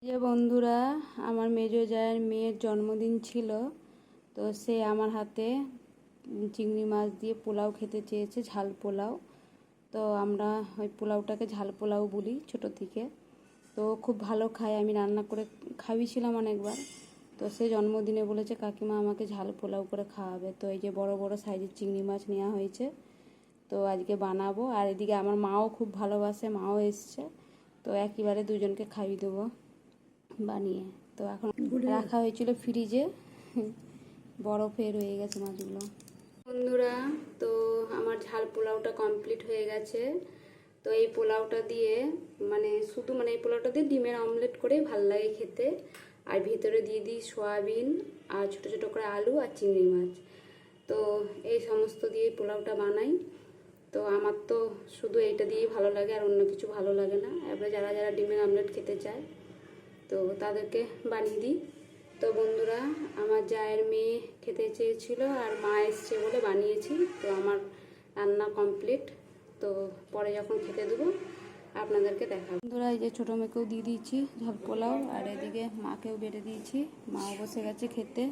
যে বন্ধুরা, আমার মেজো জায়ের মেয়ের জন্মদিন ছিল, তো সে আমার হাতে চিংড়ি মাছ দিয়ে পোলাও খেতে চেয়েছে, ঝাল পোলাও। তো আমরা ওই পোলাওটাকে ঝাল পোলাও বলি ছোটো থেকে। তো খুব ভালো খায়, আমি রান্না করে খাইয়েছিলাম অনেকবার। তো সে জন্মদিনে বলেছে কাকিমা আমাকে ঝাল পোলাও করে খাওয়াবে। তো এই যে বড় বড় সাইজের চিংড়ি মাছ নেওয়া হয়েছে, তো আজকে বানাবো। আর এদিকে আমার মাও খুব ভালোবাসে, মাও এসছে, তো একইবারে দুজনকে খাইয়ে দেবো বানিয়ে। তো এখন রাখা হয়েছিল ফ্রিজে, বরফে রয়ে গেছে মাছগুলো। বন্ধুরা, তো আমার ঝাল পোলাওটা কমপ্লিট হয়ে গেছে। তো এই পোলাওটা দিয়ে শুধু এই পোলাওটা দিয়ে ডিমের অমলেট করে ভাল লাগে খেতে। আর ভিতরে দিয়ে দিই সয়াবিন আর ছোটো ছোটো করে আলু আর চিংড়ি মাছ। তো এই সমস্ত দিয়ে পোলাওটা বানাই। তো আমার তো শুধু এইটা দিয়েই ভালো লাগে, আর অন্য কিছু ভালো লাগে না। এবারে যারা যারা ডিমের অমলেট খেতে চায় তো তাদেরকে বানিয়ে দিই। তো বন্ধুরা, আমার জায়ের মেয়ে খেতে চেয়েছিল আর মা এসছে বলে বানিয়েছি। তো আমার রান্না কমপ্লিট। তো পরে যখন খেতে দেবো আপনাদেরকে দেখাবো। বন্ধুরা, এই যে ছোটো মেয়েকেও দিয়ে দিয়েছি ঝাল পোলাও, আর এদিকে মাকেও বেড়ে দিয়েছি, মাও বসে গেছে খেতে।